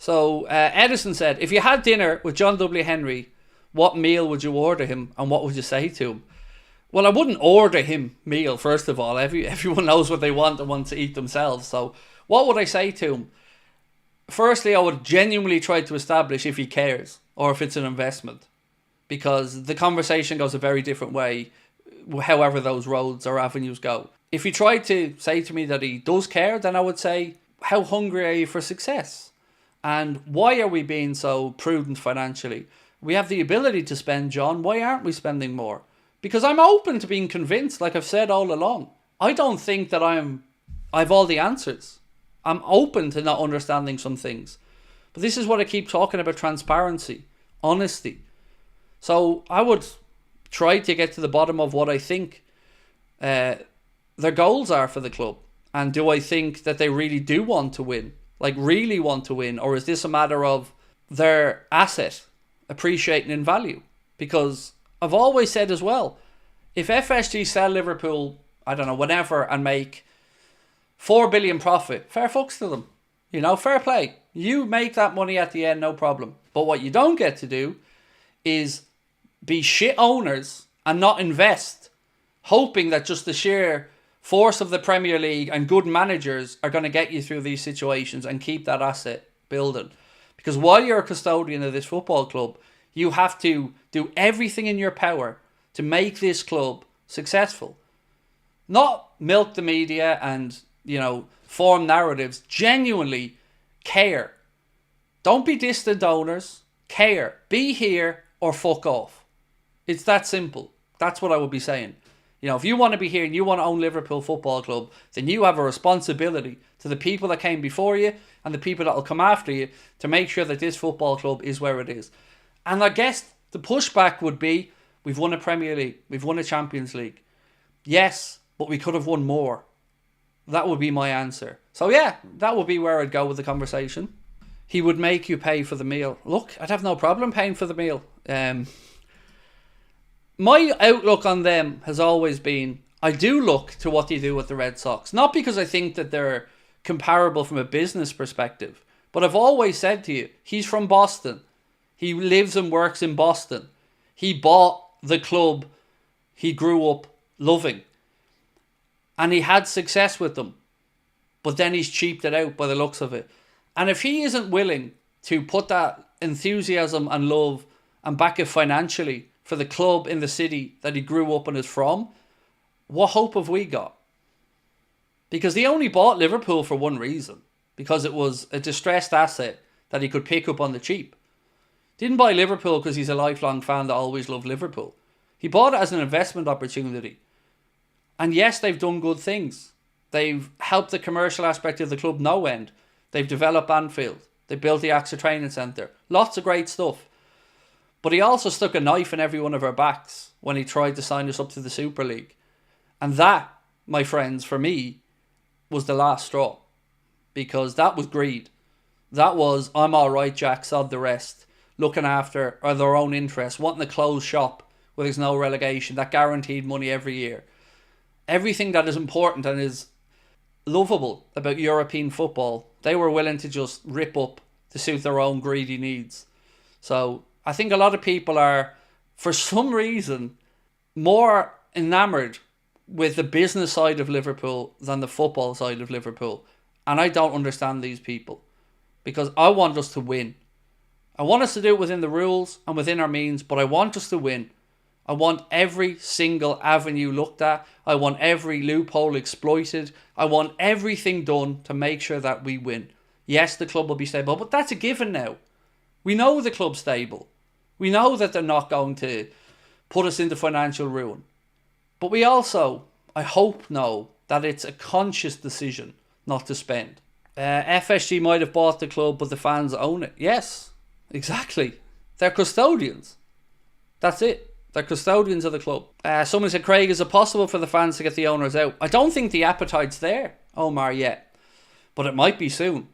So Edison said, if you had dinner with John W. Henry, what meal would you order him and what would you say to him? Well, I wouldn't order him meal, first of all. Everyone knows what they want and want to eat themselves. So what would I say to him? Firstly, I would genuinely try to establish if he cares or if it's an investment, because the conversation goes a very different way however those roads or avenues go. If he tried to say to me that he does care, then I would say, how hungry are you for success? And why are we being so prudent financially? We have the ability to spend, John. Why aren't we spending more? Because I'm open to being convinced, like I've said all along. I don't think that I've all the answers. I'm open to not understanding some things. But this is what I keep talking about: transparency, honesty. So I would try to get to the bottom of what I think their goals are for the club. And do I think that they really do want to win? Like, really want to win? Or is this a matter of their asset appreciating in value? Because I've always said as well, if FSG sell Liverpool, I don't know, whenever, and make 4 billion profit, fair fucks to them. You know, fair play. You make that money at the end, no problem. But what you don't get to do is be shit owners and not invest, hoping that just the sheer force of the Premier League and good managers are going to get you through these situations and keep that asset building. Because while you're a custodian of this football club, you have to do everything in your power to make this club successful. Not milk the media and, you know, form narratives. Genuinely care. Don't be distant owners. Care. Be here or fuck off. It's that simple. That's what I would be saying. You know, if you want to be here and you want to own Liverpool Football Club, then you have a responsibility to the people that came before you and the people that will come after you to make sure that this football club is where it is. And I guess the pushback would be, we've won a Premier League, we've won a Champions League. Yes, but we could have won more. That would be my answer. So yeah, that would be where I'd go with the conversation. He would make you pay for the meal. Look, I'd have no problem paying for the meal. My outlook on them has always been, I do look to what they do with the Red Sox. Not because I think that they're comparable from a business perspective, but I've always said to you, he's from Boston. He lives and works in Boston. He bought the club he grew up loving. And he had success with them. But then he's cheaped it out by the looks of it. And if he isn't willing to put that enthusiasm and love and back it financially for the club in the city that he grew up and is from, what hope have we got? Because he only bought Liverpool for one reason. Because it was a distressed asset that he could pick up on the cheap. Didn't buy Liverpool because he's a lifelong fan that always loved Liverpool. He bought it as an investment opportunity. And yes, they've done good things. They've helped the commercial aspect of the club no end. They've developed Anfield. They built the AXA training centre. Lots of great stuff. But he also stuck a knife in every one of our backs when he tried to sign us up to the Super League. And that, my friends, for me, was the last straw. Because that was greed. That was, I'm alright, Jack, sod the rest. Looking after their own interests. Wanting to close shop where there's no relegation. That guaranteed money every year. Everything that is important and is lovable about European football, they were willing to just rip up to suit their own greedy needs. So I think a lot of people are, for some reason, more enamoured with the business side of Liverpool than the football side of Liverpool. And I don't understand these people. Because I want us to win. I want us to do it within the rules and within our means, but I want us to win. I want every single avenue looked at. I want every loophole exploited. I want everything done to make sure that we win. Yes, the club will be stable, but that's a given now. We know the club's stable. We know that they're not going to put us into financial ruin. But we also, I hope, know that it's a conscious decision not to spend. FSG might have bought the club, but the fans own it. Yes, exactly. They're custodians. That's it. They're custodians of the club. Someone said, Craig, is it possible for the fans to get the owners out? I don't think the appetite's there, Omar, yet. But it might be soon.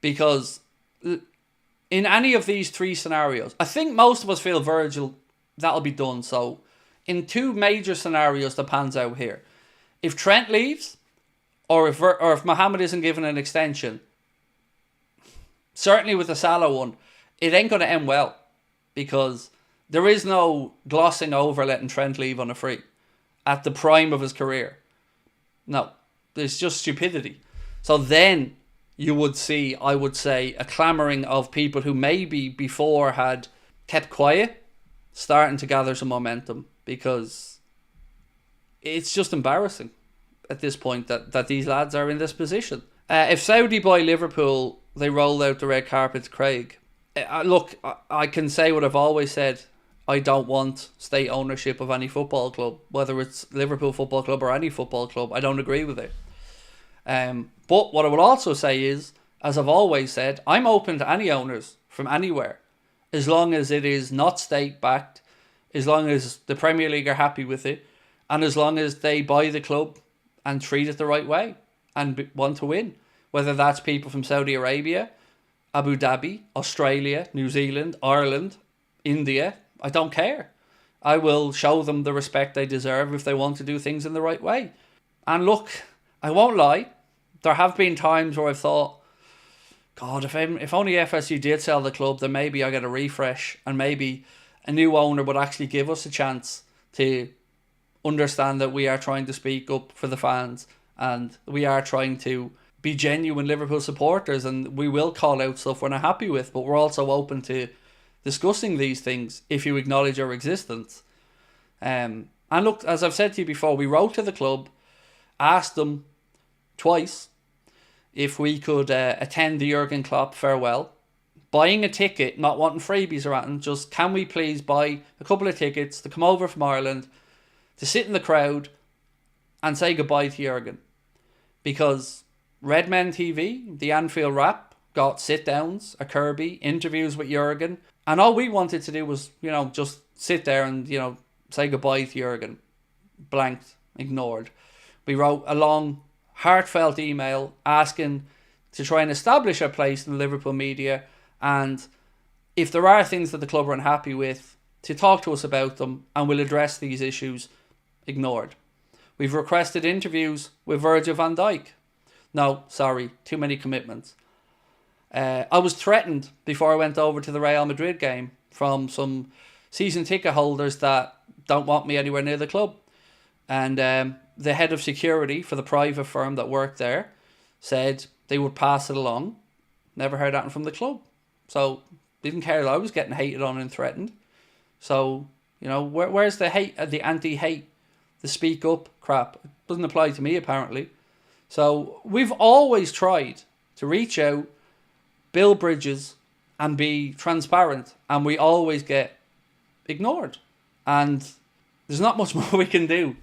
Because in any of these three scenarios, I think most of us feel Virgil, that'll be done. So in two major scenarios that pans out here. If Trent leaves, or if Mohamed isn't given an extension, certainly with the Salah one, it ain't going to end well, because there is no glossing over letting Trent leave on a free at the prime of his career. No, there's just stupidity. So then you would see, I would say, a clamouring of people who maybe before had kept quiet, starting to gather some momentum, because it's just embarrassing at this point that these lads are in this position. If Saudi boy Liverpool, they rolled out the red carpet to Craig, look, I can say what I've always said. I don't want state ownership of any football club, whether it's Liverpool Football Club or any football club. I don't agree with it. But what I would also say is, as I've always said, I'm open to any owners from anywhere, as long as it is not state backed, as long as the Premier League are happy with it, and as long as they buy the club and treat it the right way and want to win. Whether that's people from Saudi Arabia, Abu Dhabi, Australia, New Zealand, Ireland, India, I don't care. I will show them the respect they deserve if they want to do things in the right way. And look, I won't lie, there have been times where I've thought, God, if only FSU did sell the club, then maybe I get a refresh and maybe a new owner would actually give us a chance to understand that we are trying to speak up for the fans and we are trying to be genuine Liverpool supporters, and we will call out stuff we're not happy with, but we're also open to discussing these things if you acknowledge our existence. And look, as I've said to you before, we wrote to the club, asked them twice if we could attend the Jurgen Klopp farewell, buying a ticket, not wanting freebies or anything, just can we please buy a couple of tickets to come over from Ireland, to sit in the crowd and say goodbye to Jurgen. Because Redmen TV, the Anfield Wrap, got sit-downs, a Kirby, interviews with Jurgen, and all we wanted to do was, just sit there and, say goodbye to Jurgen. Blanked, ignored. We wrote a long, heartfelt email asking to try and establish our place in the Liverpool media, and if there are things that the club are unhappy with, to talk to us about them, and we'll address these issues. Ignored. We've requested interviews with Virgil van Dijk. No, sorry, too many commitments. I was threatened before I went over to the Real Madrid game from some season ticket holders that don't want me anywhere near the club. And the head of security for the private firm that worked there said they would pass it along. Never heard that from the club. So, didn't care that I was getting hated on and threatened. So, where's the hate, the anti-hate, the speak up crap? It doesn't apply to me, apparently. So, we've always tried to reach out, build bridges, and be transparent. And we always get ignored. And there's not much more we can do